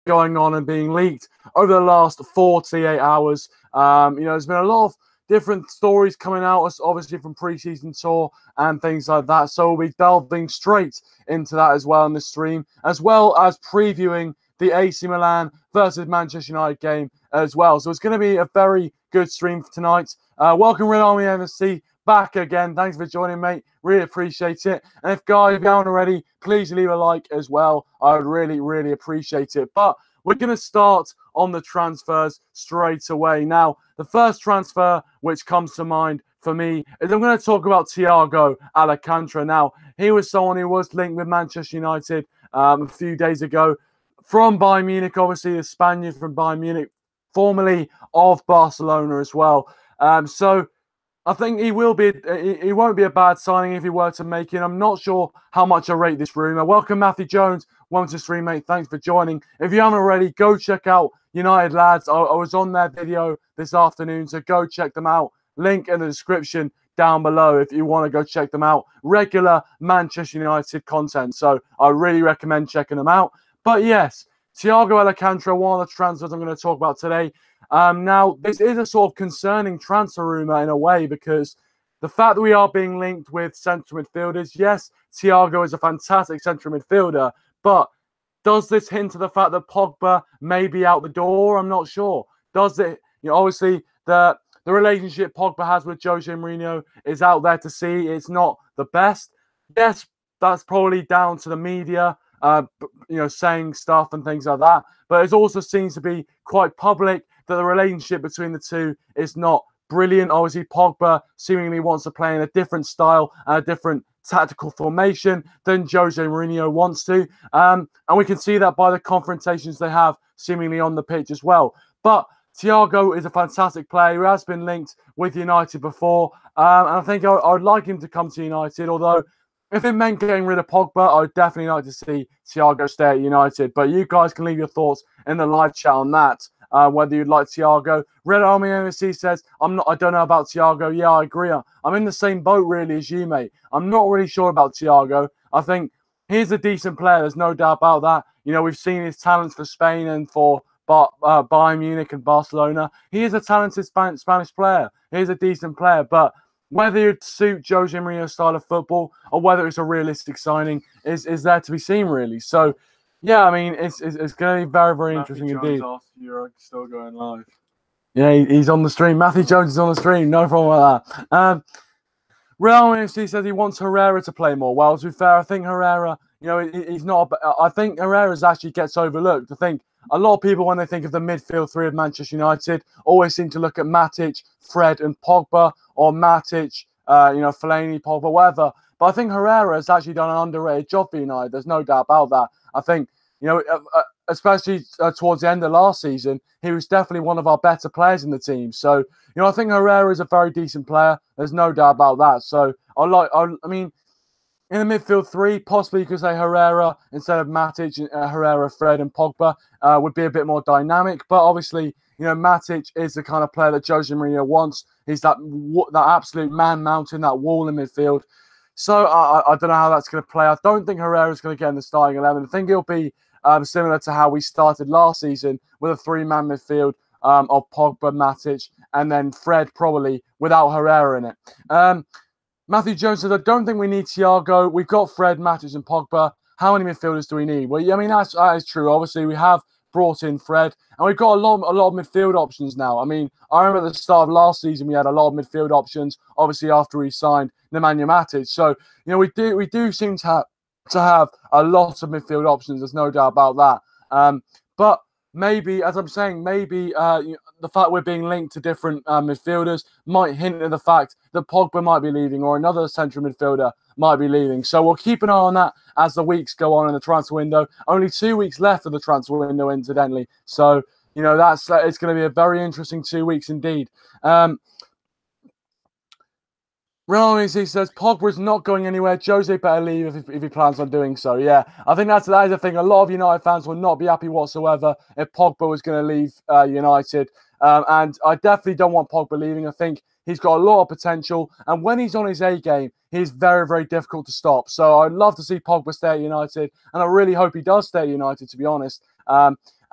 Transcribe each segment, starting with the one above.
going on and being leaked over the last 48 hours. There's been a lot of different stories coming out, obviously from pre-season tour and things like that. So we'll be delving straight into that as well in the stream, as well as previewing the AC Milan versus Manchester United game as well. So it's going to be a very good stream for tonight. Welcome, Red Army MSC, back again. Thanks for joining, mate. Really appreciate it. And if you haven't already, please leave a like as well. I would really, really appreciate it. But we're going to start on the transfers straight away. Now, the first transfer which comes to mind for me is I'm going to talk about Thiago Alcantara. Now, he was someone who was linked with Manchester United a few days ago from Bayern Munich, obviously the Spaniard from Bayern Munich, formerly of Barcelona as well. So I think he won't be a bad signing if he were to make it. I'm not sure how much I rate this rumour. Welcome, Matthew Jones. Welcome to the stream, mate. Thanks for joining. If you haven't already, go check out United Lads. I was on their video this afternoon, so go check them out. Link in the description down below if you want to go check them out. Regular Manchester United content, so I really recommend checking them out. But yes, Thiago Alcantara, one of the transfers I'm going to talk about today. Now, this is a sort of concerning transfer rumour in a way, because the fact that we are being linked with central midfielders, yes, Thiago is a fantastic central midfielder, but does this hint to the fact that Pogba may be out the door? I'm not sure. Does it? Obviously, the relationship Pogba has with Jose Mourinho is out there to see. It's not the best. Yes, that's probably down to the media, saying stuff and things like that. But it also seems to be quite public that the relationship between the two is not brilliant. Obviously, Pogba seemingly wants to play in a different style and a different tactical formation than Jose Mourinho wants to. And we can see that by the confrontations they have seemingly on the pitch as well. But Thiago is a fantastic player who has been linked with United before. And I think I would like him to come to United, although if it meant getting rid of Pogba, I would definitely like to see Thiago stay at United. But you guys can leave your thoughts in the live chat on that. Whether you'd like Thiago. Red Army MSC says, I don't know about Thiago. Yeah, I agree. I'm in the same boat really as you, mate. I'm not really sure about Thiago. I think he's a decent player. There's no doubt about that. We've seen his talents for Spain and for Bayern Munich and Barcelona. He is a talented Spanish player. He's a decent player. But whether it suit Jose Mourinho's style of football or whether it's a realistic signing is there to be seen, really. So, yeah, I mean, it's going to be very, very interesting indeed. You're still going live. Yeah, he's on the stream. Matthew Jones is on the stream. No problem with that. Real NFC says he wants Herrera to play more. Well, to be fair, I think Herrera, he's not. I think Herrera actually gets overlooked. I think a lot of people, when they think of the midfield three of Manchester United, always seem to look at Matic, Fred, and Pogba, or Matic, Fellaini, Pogba, whatever. But I think Herrera has actually done an underrated job for United. There's no doubt about that. I think, especially towards the end of last season, he was definitely one of our better players in the team. So, I think Herrera is a very decent player. There's no doubt about that. So, I mean, in the midfield three, possibly you could say Herrera instead of Matic, Herrera, Fred, and Pogba would be a bit more dynamic. But obviously, Matic is the kind of player that Jose Mourinho wants. He's that absolute man mountain, that wall in midfield. So I don't know how that's going to play. I don't think Herrera's going to get in the starting 11. I think it'll be similar to how we started last season with a three-man midfield of Pogba, Matic, and then Fred probably without Herrera in it. Matthew Jones says, I don't think we need Thiago. We've got Fred, Matic, and Pogba. How many midfielders do we need? Well, I mean, that is true. Obviously, we have brought in Fred, and we've got a lot of midfield options now. I mean, I remember at the start of last season, we had a lot of midfield options, obviously after we signed Nemanja Matic. So, we do seem to have a lot of midfield options. There's no doubt about that. But maybe, as I'm saying, the fact we're being linked to different midfielders might hint at the fact that Pogba might be leaving or another central midfielder might be leaving. So we'll keep an eye on that as the weeks go on in the transfer window. Only 2 weeks left of the transfer window, incidentally. So, it's going to be a very interesting 2 weeks indeed. He says, Pogba is not going anywhere. Jose better leave if he plans on doing so. Yeah, I think that is the thing. A lot of United fans will not be happy whatsoever if Pogba was going to leave United. And I definitely don't want Pogba leaving. I think he's got a lot of potential. And when he's on his A game, he's very, very difficult to stop. So I'd love to see Pogba stay at United. And I really hope he does stay at United, to be honest.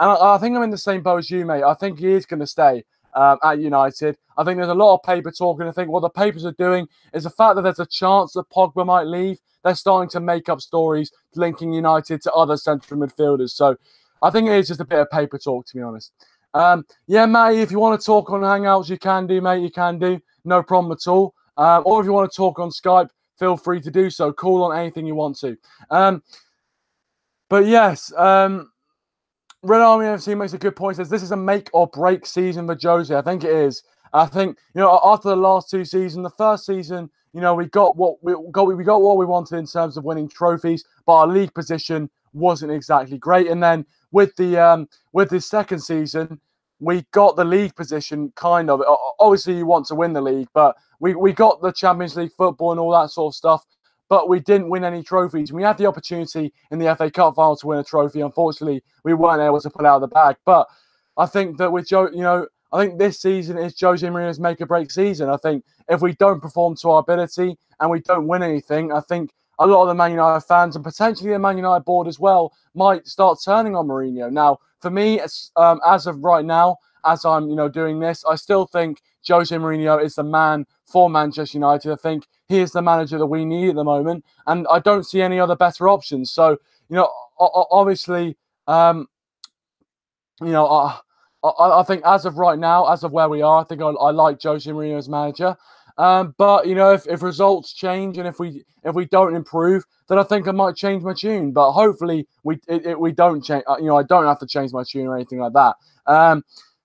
And I think I'm in the same boat as you, mate. I think he is going to stay at United. I think there's a lot of paper talking. I think what the papers are doing is the fact that there's a chance that Pogba might leave. They're starting to make up stories linking United to other central midfielders. So I think it is just a bit of paper talk, to be honest. Yeah, Matty, if you want to talk on Hangouts, you can do, mate. You can do. No problem at all. Or if you want to talk on Skype, feel free to do so. Call on anything you want to. But yes, Red Army FC makes a good point. Says this is a make or break season for Jose. I think it is. I think after the last two seasons, the first season, we got what we wanted in terms of winning trophies, but our league position wasn't exactly great. And then with the second season, we got the league position kind of. Obviously, you want to win the league, but we got the Champions League football and all that sort of stuff. But we didn't win any trophies. We had the opportunity in the FA Cup final to win a trophy. Unfortunately, we weren't able to pull out of the bag. But I think that with Joe, I think this season is Jose Mourinho's make or break season. I think if we don't perform to our ability and we don't win anything, I think a lot of the Man United fans and potentially the Man United board as well might start turning on Mourinho. Now, for me, as of right now, as I'm doing this, I still think Jose Mourinho is the man for Manchester United. I think he is the manager that we need at the moment, and I don't see any other better options. So, obviously, I think as of right now, as of where we are, I think I like Jose Mourinho as manager. But if results change and if we don't improve, then I think I might change my tune. But hopefully we don't change. I don't have to change my tune or anything like that.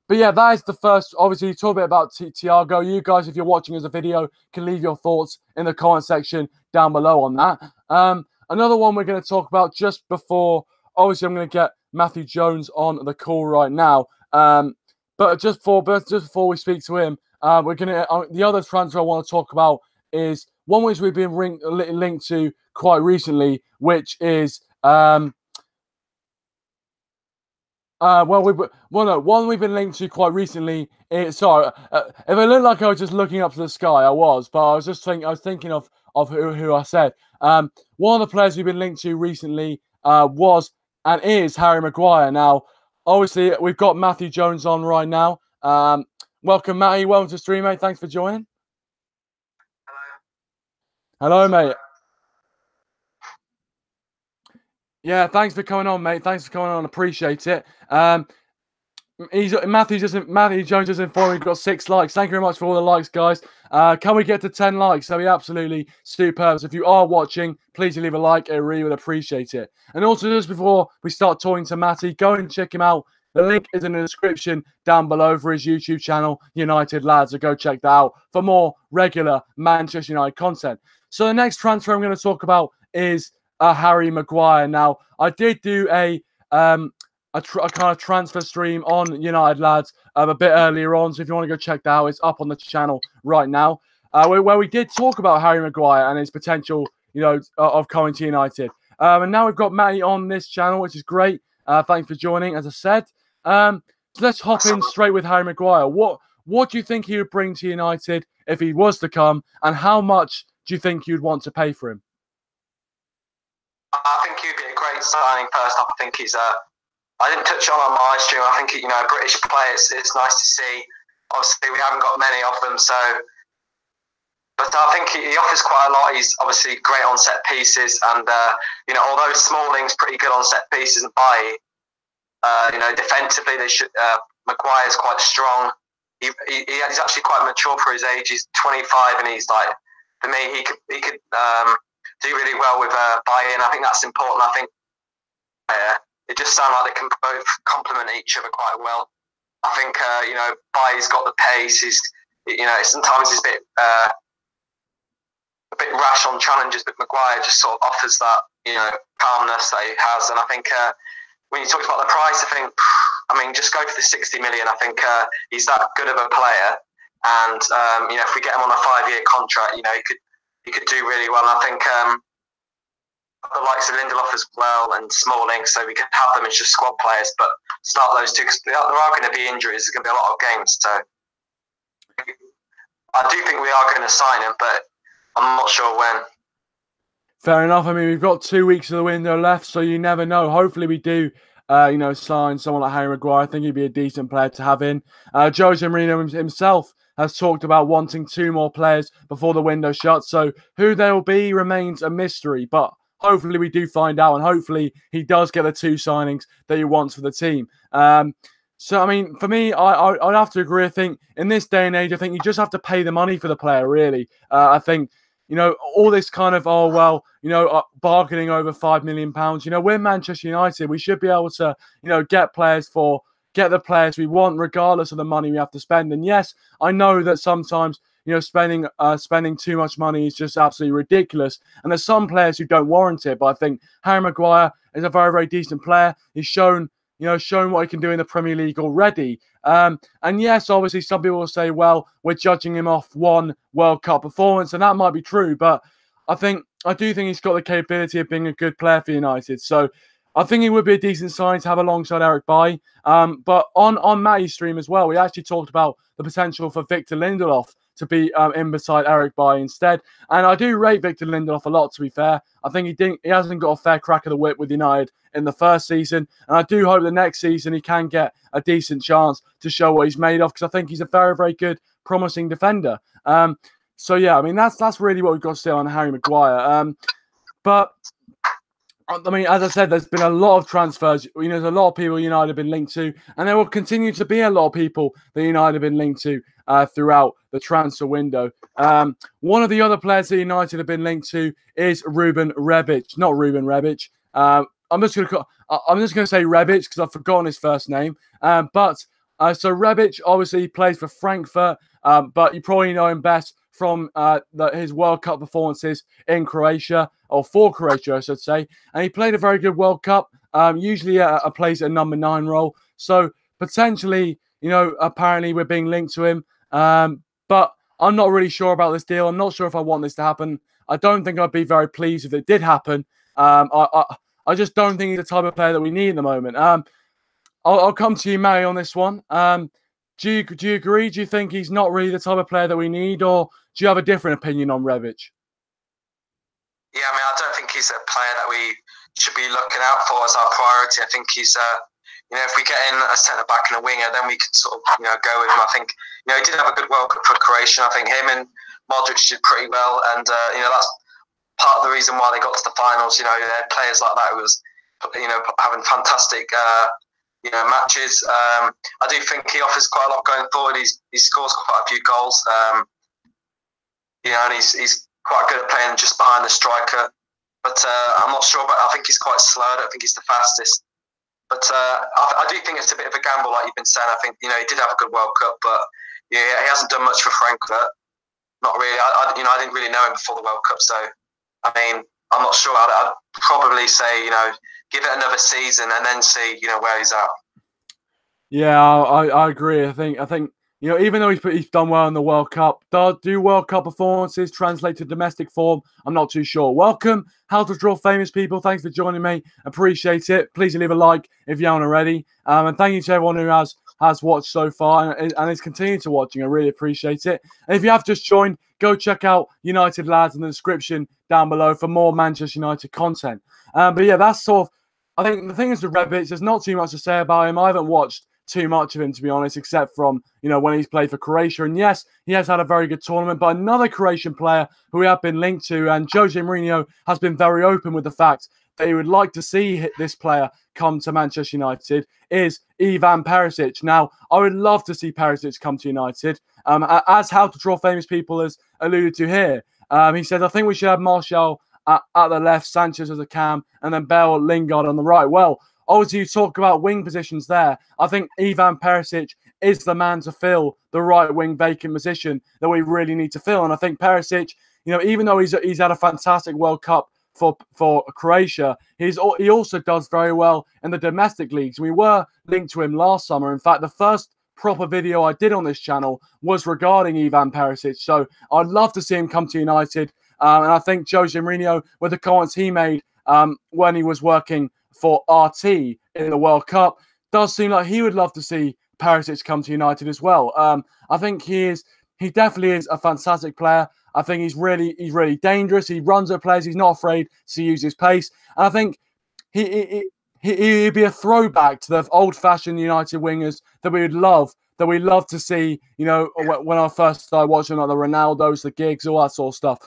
But yeah, that is the first. Obviously, you talk a bit about Thiago. You guys, if you're watching as a video, can leave your thoughts in the comment section down below on that. Another one we're going to talk about just before. Obviously, I'm going to get Matthew Jones on the call right now. But just before we speak to him, we're going to the other transfer I want to talk about is one which we've been linked to quite recently, which is one we've been linked to quite recently. If I look like I was just looking up to the sky, I was, but I was thinking of who I said. One of the players we've been linked to recently was and is Harry Maguire. Now, obviously, we've got Matthew Jones on right now. Welcome, Matty. Welcome to the stream, mate. Thanks for joining. Hello, mate. Yeah, thanks for coming on, mate. Thanks for coming on. Appreciate it. Matthew Jones just informed we've got 6 likes. Thank you very much for all the likes, guys. Can we get to 10 likes? That'd be absolutely superb. So if you are watching, please leave a like. I really would appreciate it. And also, just before we start talking to Matty, go and check him out. The link is in the description down below for his YouTube channel, United Lads. So go check that out for more regular Manchester United content. So the next transfer I'm going to talk about is Harry Maguire. Now, I did do a kind of transfer stream on United Lads a bit earlier on. So if you want to go check that out, it's up on the channel right now, where we did talk about Harry Maguire and his potential, of coming to United. And now we've got Matty on this channel, which is great. Thanks for joining, as I said. So let's hop in straight with Harry Maguire. What do you think he would bring to United if he was to come, and how much do you think you'd want to pay for him? I think he'd be a great signing. First up, I think he's I didn't touch on my stream. I think a British player. It's nice to see. Obviously, we haven't got many of them, so. But I think he offers quite a lot. He's obviously great on set pieces, and although Smalling's pretty good on set pieces and Bailly, defensively Maguire's quite strong. He's actually quite mature for his age. He's 25, and he's like, for me, he could do really well with Bailly, and I think that's important. I think it just sounds like they can both complement each other quite well. I think Bailly's got the pace. Sometimes he's a bit rash on challenges, but Maguire just sort of offers that calmness that he has. And I think when you talked about the price, just go for the 60 million. I think he's that good of a player, and if we get him on a 5-year contract, he could do really well. And I think the likes of Lindelof as well and Smalling, so we can have them as just squad players, but start those two because there are going to be injuries. There's going to be a lot of games, so I do think we are going to sign him, but I'm not sure when. Fair enough. I mean, we've got 2 weeks of the window left, so you never know. Hopefully we do sign someone like Harry Maguire. I think he'd be a decent player to have in. Jose Mourinho himself has talked about wanting 2 more players before the window shuts. So who they will be remains a mystery, but hopefully we do find out, and hopefully he does get the 2 signings that he wants for the team. So, I mean, for me, I'd have to agree. I think in this day and age, I think you just have to pay the money for the player, really. I think, all this kind of, bargaining over £5 million. We're Manchester United. We should be able to, get the players we want, regardless of the money we have to spend. And yes, I know that sometimes, spending too much money is just absolutely ridiculous. And there's some players who don't warrant it. But I think Harry Maguire is a very, very decent player. He's shown what he can do in the Premier League already. And yes, obviously, some people will say, well, we're judging him off 1 World Cup performance, and that might be true. But I do think he's got the capability of being a good player for United. So I think he would be a decent sign to have alongside Eric Bailly. But on Matty's stream as well, we actually talked about the potential for Victor Lindelof to be in beside Eric Bailly instead. And I do rate Victor Lindelof a lot, to be fair. I think he hasn't got a fair crack of the whip with United in the first season. And I do hope the next season he can get a decent chance to show what he's made of, because I think he's a very, very good, promising defender. So, yeah, I mean, that's really what we've got to say on Harry Maguire. But I mean, as I said, there's been a lot of transfers. There's a lot of people United have been linked to, and there will continue to be a lot of people that United have been linked to throughout the transfer window. One of the other players that United have been linked to is Ruben Rebic. Not Ruben Rebic. I'm just going to say Rebic because I've forgotten his first name. So Rebic obviously plays for Frankfurt, but you probably know him best from his World Cup performances in Croatia, or for Croatia, I should say. And he played a very good World Cup, usually plays a number 9 role. So potentially, apparently we're being linked to him. But I'm not really sure about this deal. I'm not sure if I want this to happen. I don't think I'd be very pleased if it did happen. I just don't think he's the type of player that we need at the moment. I'll come to you, Matty, on this one. Do you agree? Do you think he's not really the type of player that we need, or do you have a different opinion on Rebic? Yeah, I mean, I don't think he's a player that we should be looking out for as our priority. I think he's, if we get in a centre back and a winger, then we can sort of, go with him. I think, he did have a good World Cup for Croatia. I think him and Modric did pretty well, and that's part of the reason why they got to the finals. They had players like that who was, having fantastic. Matches. I do think he offers quite a lot going forward. He scores quite a few goals. And he's quite good at playing just behind the striker. But I'm not sure. But I think he's quite slow. I don't think he's the fastest. But I do think it's a bit of a gamble, like you've been saying. I think he did have a good World Cup, but he hasn't done much for Frankfurt. Not really. I didn't really know him before the World Cup, so I mean, I'm not sure. I'd probably say give it another season and then see, where he's at. Yeah, I agree. I think even though he's done well in the World Cup, do World Cup performances translate to domestic form? I'm not too sure. Welcome, How to Draw Famous people. Thanks for joining me. Appreciate it. Please leave a like if you haven't already. And thank you to everyone who has watched so far and is continuing to watching. I really appreciate it. And if you have just joined, go check out United Lads in the description down below for more Manchester United content. But yeah, that's sort of, I think the thing is with Rebic, there's not too much to say about him. I haven't watched too much of him, to be honest, except from, when he's played for Croatia. And yes, he has had a very good tournament, but another Croatian player who we have been linked to, and Jose Mourinho has been very open with the fact that he would like to see this player come to Manchester United, is Ivan Perisic. Now, I would love to see Perisic come to United. As How to Draw Famous people has alluded to here, he says, I think we should have Martial at the left, Sanchez as a cam, and then Bale, Lingard on the right. Well, obviously, you talk about wing positions there. I think Ivan Perisic is the man to fill the right wing vacant position that we really need to fill. And I think Perisic, even though he's had a fantastic World Cup for Croatia, he also does very well in the domestic leagues. We were linked to him last summer. In fact, the first proper video I did on this channel was regarding Ivan Perisic. So I'd love to see him come to United. And I think Jose Mourinho, with the comments he made when he was working for RT in the World Cup, does seem like he would love to see Perisic come to United as well. I think he definitely is a fantastic player. I think he's really dangerous. He runs at players. He's not afraid to use his pace. And I think he'd be a throwback to the old-fashioned United wingers that we love to see, you know, when I first started watching, like the Ronaldos, the Giggs, all that sort of stuff.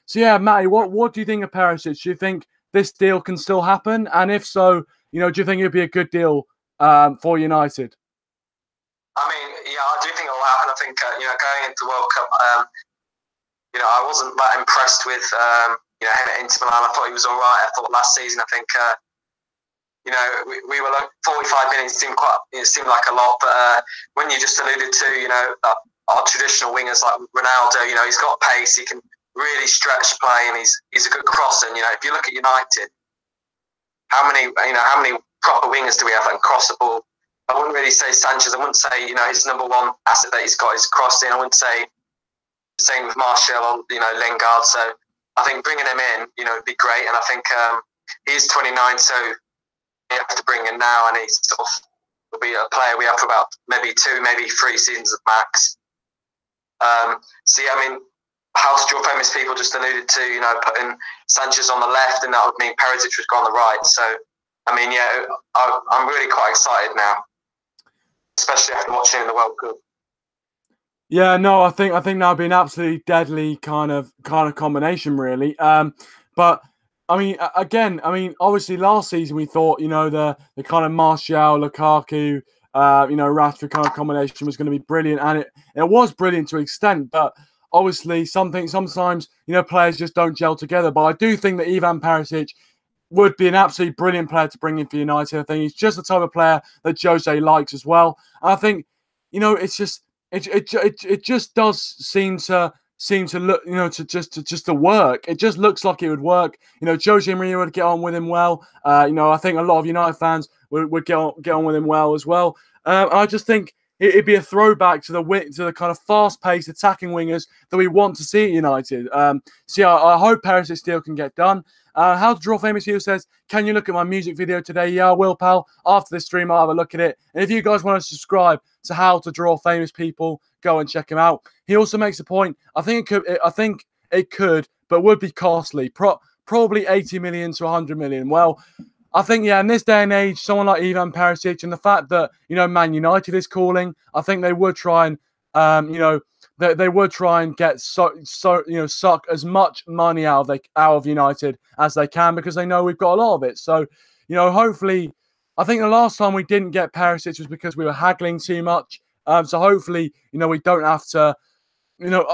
So yeah, Matty, what do you think of Perisic? Do you think this deal can still happen? And if so, you know, do you think it'd be a good deal for United? I mean, yeah, I do think it will happen. I think, you know, going into the World Cup, you know, I wasn't that impressed with, you know, him at Inter Milan. I thought he was all right. I thought last season, I think, you know, we were like 45 minutes seemed like a lot, but when you just alluded to, you know, our traditional wingers like Ronaldo, you know, he's got pace, he can really stretch play, and he's a good crosser. And you know, if you look at United, how many proper wingers do we have that can cross the ball? I wouldn't really say Sanchez. I wouldn't say, you know, his number one asset that he's got is crossing. I wouldn't say the same with Martial or, you know, Lingard. So I think bringing him in, you know, would be great. And I think he's 29, so we have to bring him now, and he's sort of will be a player we have for about maybe 2, maybe 3 seasons at max. So yeah, I mean, how to draw famous people just alluded to, you know, putting Sanchez on the left, and that would mean Perisic would go on the right. So I mean, yeah, I'm really quite excited now, especially after watching in the World Cup. Yeah, no, I think that would be an absolutely deadly kind of combination, really. But I mean, again, I mean, obviously last season we thought, you know, the kind of Martial, Lukaku, you know, Rashford kind of combination was going to be brilliant, and it was brilliant to an extent. But obviously, sometimes, you know, players just don't gel together. But I do think that Ivan Perisic would be an absolutely brilliant player to bring in for United. I think he's just the type of player that Jose likes as well. And I think, you know, it's just it just does seem to look, you know, to work. It just looks like it would work. You know, Jose Mourinho would get on with him well. You know, I think a lot of United fans would get on with him well as well. I just think it'd be a throwback to the kind of fast-paced attacking wingers that we want to see at United. So yeah, I hope Perisic's deal can get done. How to Draw Famous Hero says, can you look at my music video today? Yeah, I will, pal. After this stream, I'll have a look at it. And if you guys want to subscribe to How to Draw Famous People, go and check him out. He also makes a point. I think it could, but would be costly. Probably 80 million to 100 million. Well, I think, yeah, in this day and age, someone like Ivan Perisic, and the fact that, you know, Man United is calling, I think they would try and, you know, they would try and get suck as much money out of United as they can, because they know we've got a lot of it. So, you know, hopefully, I think the last time we didn't get Perisic was because we were haggling too much. So hopefully, you know, we don't have to, you know,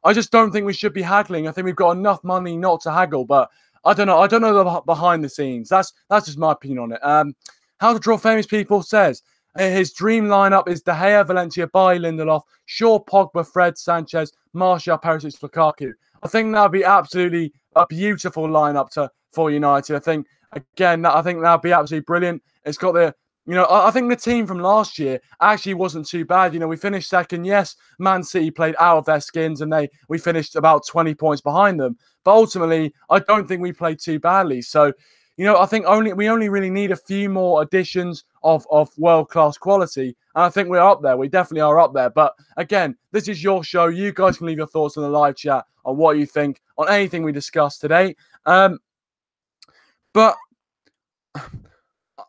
I just don't think we should be haggling. I think we've got enough money not to haggle, but I don't know. I don't know the behind the scenes. That's just my opinion on it. How to Draw Famous People says, his dream lineup is De Gea, Valencia, Bailly, Lindelof, Shaw, Pogba, Fred, Sanchez, Martial, Perisic, Lukaku. I think that would be absolutely a beautiful lineup for United. I think, again, I think that would be absolutely brilliant. It's got the, you know, I think the team from last year actually wasn't too bad. You know, we finished second. Yes, Man City played out of their skins, and we finished about 20 points behind them. But ultimately, I don't think we played too badly. So, you know, I think we only really need a few more additions of world-class quality. And I think we're up there. We definitely are up there. But again, this is your show. You guys can leave your thoughts in the live chat on what you think on anything we discussed today. But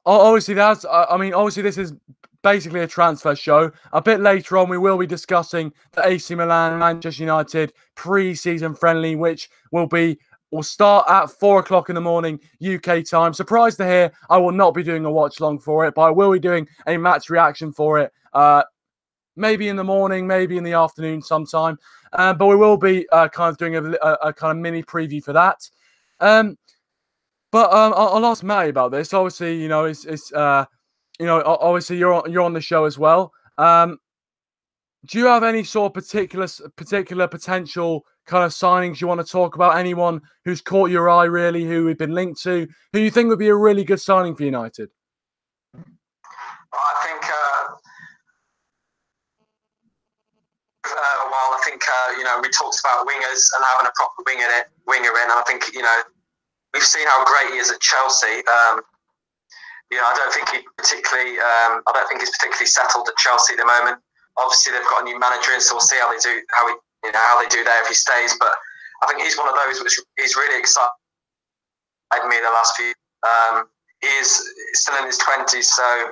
obviously, obviously this is basically a transfer show. A bit later on, we will be discussing the AC Milan Manchester United pre-season friendly, which will start at 4 o'clock in the morning UK time. Surprised to hear I will not be doing a watch long for it, but I will be doing a match reaction for it. Maybe in the morning, maybe in the afternoon sometime. But we will be kind of doing a kind of mini preview for that. But I'll ask Matty about this. Obviously, you know, it's you know, obviously you're on the show as well. Do you have any sort of particular potential kind of signings you want to talk about? Anyone who's caught your eye, really, who we've been linked to, who you think would be a really good signing for United? I think, well, I think you know, we talked about wingers and having a proper winger in. And I think, you know, we've seen how great he is at Chelsea. You know, I don't think he's particularly settled at Chelsea at the moment. Obviously, they've got a new manager in, so we'll see how they do there if he stays. But I think he's one of those which he's really excited me the last few. he is still in his 20s, so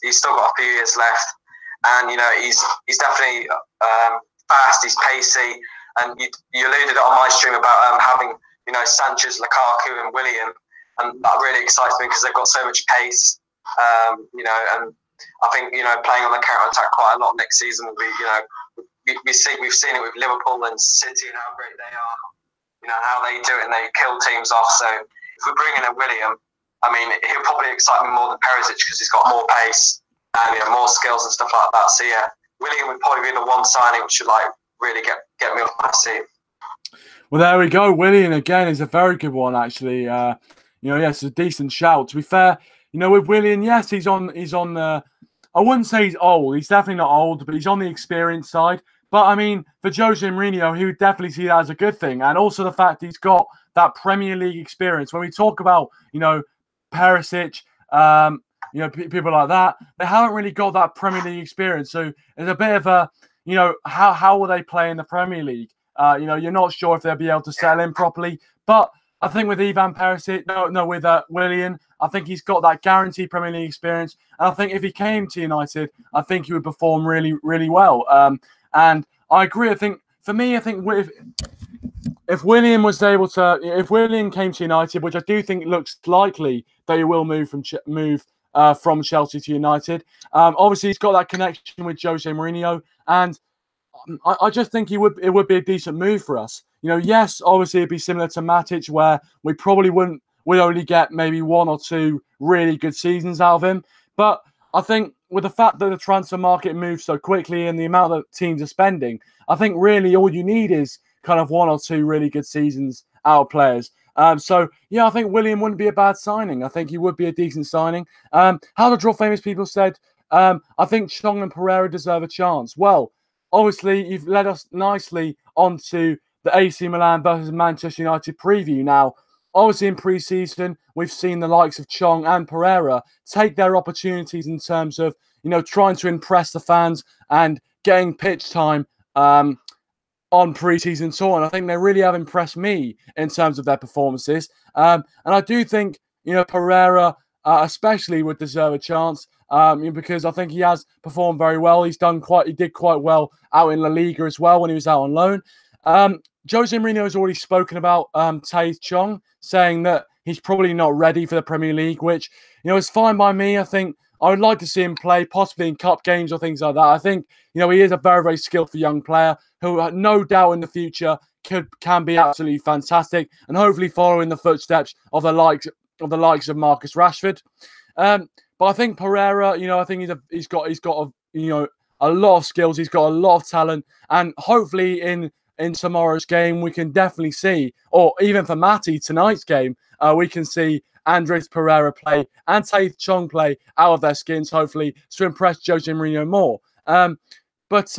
he's still got a few years left, and he's definitely fast, he's pacey, and you alluded on my stream about having Sanchez, Lukaku, and Willian, and that really excites me because they've got so much pace, and I think playing on the counter attack quite a lot next season will be we've seen it with Liverpool and City and how great they are, how they do it and they kill teams off. So if we bring in a William, I mean, he'll probably excite me more than Perisic because he's got more pace and more skills and stuff like that. So yeah, William would probably be the one signing which would really get me off my seat. Well, there we go. William again is a very good one, actually. Yes, it's a decent shout. To be fair, with William, yes, he's on the. I wouldn't say he's old. He's definitely not old, but he's on the experienced side. But I mean, for Jose Mourinho, he would definitely see that as a good thing, and also the fact he's got that Premier League experience. When we talk about Perisic, people like that, they haven't really got that Premier League experience. So there's a bit of a, how will they play in the Premier League? You're not sure if they'll be able to settle in properly. But I think with Ivan Perisic, with Willian, I think he's got that guaranteed Premier League experience. And I think if he came to United, I think he would perform really, really well. And I agree. I think if Willian was able to, if Willian came to United, which I do think looks likely that he will move from Chelsea to United. Obviously, he's got that connection with Jose Mourinho, and I just think it would be a decent move for us. Yes, obviously it'd be similar to Matic, where we probably we'd only get maybe 1 or 2 really good seasons out of him. But I think with the fact that the transfer market moves so quickly and the amount that teams are spending, I think really all you need is kind of 1 or 2 really good seasons out of players. So yeah, I think William wouldn't be a bad signing. I think he would be a decent signing. How the Draw Famous people said, I think Chong and Pereira deserve a chance. Well, obviously, you've led us nicely onto the AC Milan versus Manchester United preview. Now, obviously in pre-season, we've seen the likes of Chong and Pereira take their opportunities in terms of, trying to impress the fans and getting pitch time on pre-season tour. And I think they really have impressed me in terms of their performances. And I do think, Pereira especially would deserve a chance. Because I think he has performed very well. He did quite well out in La Liga as well when he was out on loan. Jose Mourinho has already spoken about Tahith Chong, saying that he's probably not ready for the Premier League, which, is fine by me. I think I would like to see him play, possibly in cup games or things like that. I think, he is a very, very skillful young player who, no doubt in the future, can be absolutely fantastic and hopefully follow in the footsteps of the likes of Marcus Rashford. But I think Pereira, I think he's got a lot of skills. He's got a lot of talent, and hopefully in tomorrow's game we can definitely see, or even for Matty tonight's game, we can see Andres Pereira play and Tahith Chong play out of their skins, hopefully to impress Jose Mourinho more. But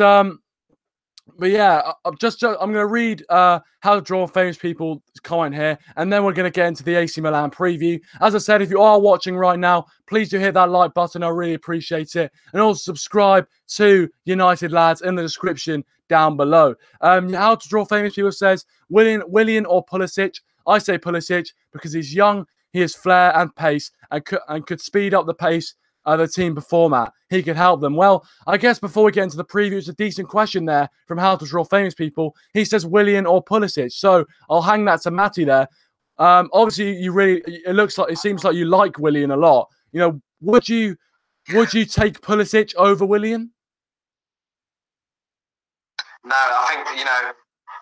yeah, I'm going to read how to Draw Famous people comment here, and then we're going to get into the AC Milan preview. As I said, if you are watching right now, please do hit that like button. I really appreciate it. And also subscribe to United Lads in the description down below. How to Draw Famous people says, Willian or Pulisic? I say Pulisic because he's young, he has flair and pace, and could speed up the pace the team perform at. He could help them. Well, I guess before we get into the preview, it's a decent question there from How to Draw Famous people. He says Willian or Pulisic. So I'll hang that to Matty there. Obviously, it seems like you like Willian a lot. Would you take Pulisic over Willian? No, I think,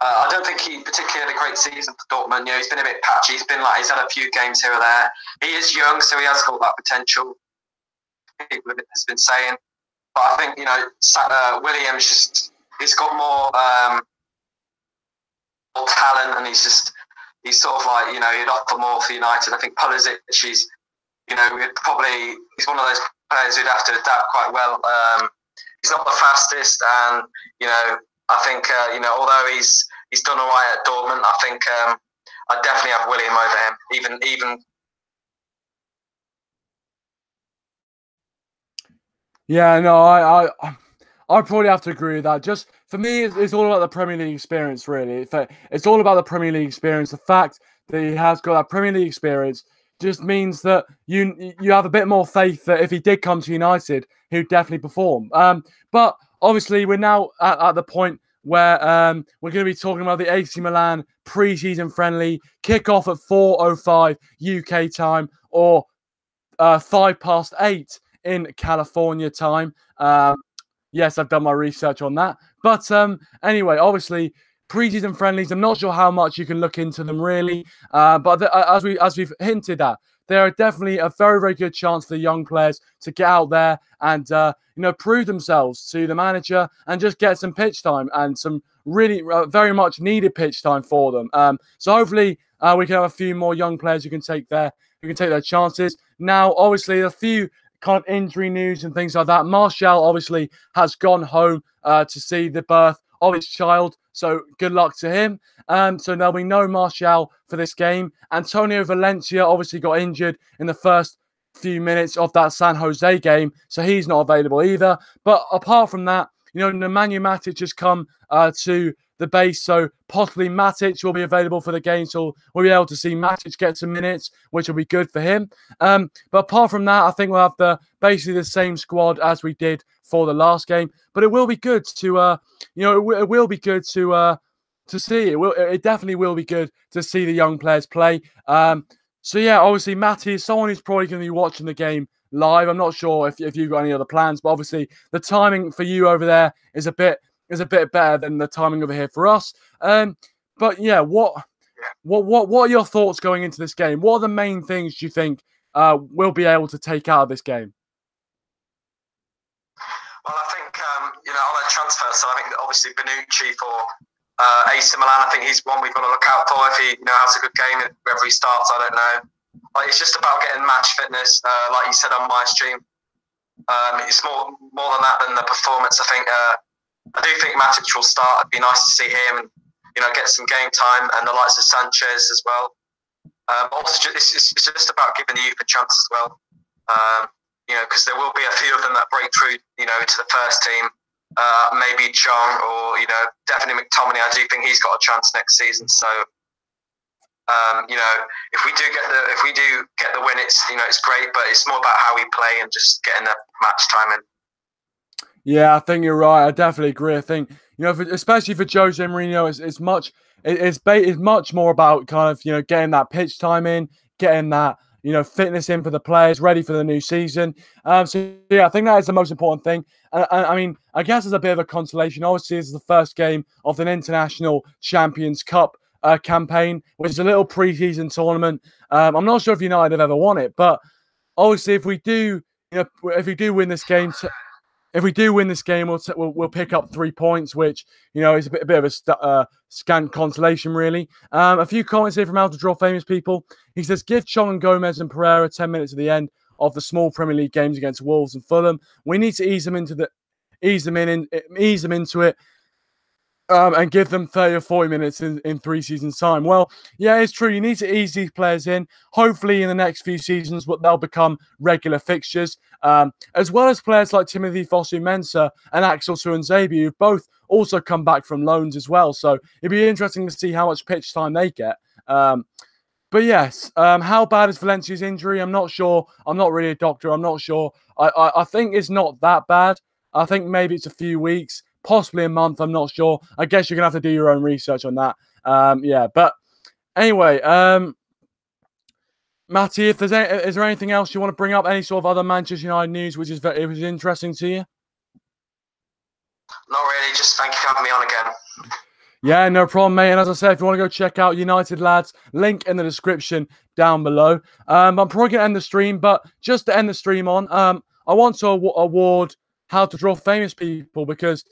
I don't think he particularly had a great season for Dortmund. He's been a bit patchy. He's had a few games here or there. He is young, so he has got that potential. People has been saying, but I think Williams he's got more talent, and he's sort of like he'd offer more for United. I think Pulisic, he's one of those players who'd have to adapt quite well. He's not the fastest, and I think although he's done all right at Dortmund, I think I'd definitely have William over him, even. Yeah, no, I probably have to agree with that. Just for me, it's all about the Premier League experience, really. It's all about the Premier League experience. The fact that he has got that Premier League experience, just means that you have a bit more faith that if he did come to United, he'd definitely perform. But obviously, we're now at the point where we're going to be talking about the AC Milan pre-season friendly kick-off at 4:05 UK time, or 8:05 in California time. Yes, I've done my research on that. But anyway, obviously, pre-season friendlies, I'm not sure how much you can look into them really. But as we've hinted at, there are definitely a very, very good chance for the young players to get out there and prove themselves to the manager and just get some pitch time and some really very much needed pitch time for them. So hopefully we can have a few more young players who can take their chances. Now, obviously, a few kind of injury news and things like that. Martial obviously has gone home to see the birth of his child, so good luck to him. So there'll be no Martial for this game. Antonio Valencia obviously got injured in the first few minutes of that San Jose game, so he's not available either. But apart from that, Nemanja Matic has come to the base, so possibly Matic will be available for the game, so we'll be able to see Matic get some minutes, which will be good for him. But apart from that, I think we'll have basically the same squad as we did for the last game. But it will be good to, it will be good to see. It definitely will be good to see the young players play. So yeah, obviously Matty is someone who's probably going to be watching the game live. I'm not sure if you've got any other plans, but obviously the timing for you over there is a bit better than the timing over here for us. But yeah, what are your thoughts going into this game? What are the main things you think we'll be able to take out of this game? Well, I think on the transfer side, I think that obviously Bonucci for AC Milan, I think he's one we've got to look out for. If he has a good game, whether he starts, I don't know. It's just about getting match fitness, like you said on my stream. It's more than that than the performance. I think I do think Matic will start. It'd be nice to see him and get some game time, and the likes of Sanchez as well. Also, it's just about giving the youth a chance as well. Because there will be a few of them that break through, into the first team. Maybe Chong or definitely McTominay. I do think he's got a chance next season. So if we do get the win, it's great. But it's more about how we play and just getting the match time in. Yeah, I think you're right. I definitely agree. I think especially for Jose Mourinho, it's much more about kind of getting that pitch time in, getting that fitness in for the players, ready for the new season. So yeah, I think that is the most important thing. I mean, I guess as a bit of a consolation, obviously this is the first game of an International Champions Cup campaign, which is a little pre-season tournament. I'm not sure if United have ever won it, but obviously if we do win this game, we'll pick up 3 points, which is a bit of a scant consolation, really. A few comments here from How to Draw Famous People. He says, "Give Chong and Gomez and Pereira 10 minutes at the end of the small Premier League games against Wolves and Fulham. We need to ease them into it." And give them 30 or 40 minutes in 3 seasons' time. Well, yeah, it's true. You need to ease these players in. Hopefully, in the next few seasons, they'll become regular fixtures, as well as players like Timothy Fosu-Mensah and Axel Tuanzebe, who've both also come back from loans as well. So it'd be interesting to see how much pitch time they get. But yes, how bad is Valencia's injury? I'm not sure. I'm not really a doctor. I'm not sure. I think it's not that bad. I think maybe it's a few weeks. Possibly a month, I'm not sure. I guess you're going to have to do your own research on that. Yeah, but anyway, Matty, is there anything else you want to bring up? Any sort of other Manchester United news which is interesting to you? Not really, just thank you for having me on again. Yeah, no problem, mate. And as I said, if you want to go check out United Lads, link in the description down below. I'm probably going to end the stream, but just to end the stream on, I want to award How to Draw Famous People, because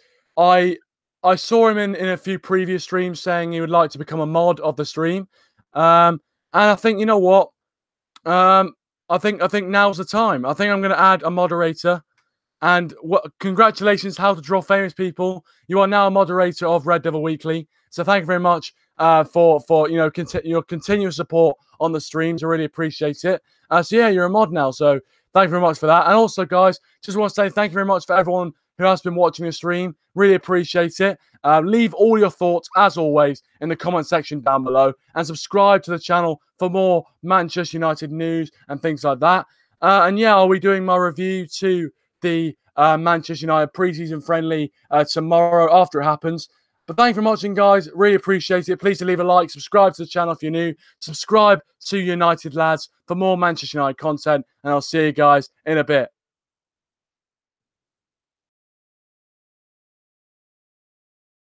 I saw him in a few previous streams saying he would like to become a mod of the stream, and I think what, I think now's the time. I think I'm going to add a moderator, and congratulations, How to Draw Famous People. You are now a moderator of Red Devil Weekly. So thank you very much for your continuous support on the streams. I really appreciate it. So yeah, you're a mod now. So thank you very much for that. And also, guys, just want to say thank you very much for everyone who has been watching the stream. Really appreciate it. Leave all your thoughts, as always, in the comment section down below, and subscribe to the channel for more Manchester United news and things like that. And yeah, I'll be doing my review to the Manchester United pre-season friendly tomorrow after it happens. But thank you for watching, guys. Really appreciate it. Please leave a like, subscribe to the channel if you're new, subscribe to United Lads for more Manchester United content, and I'll see you guys in a bit.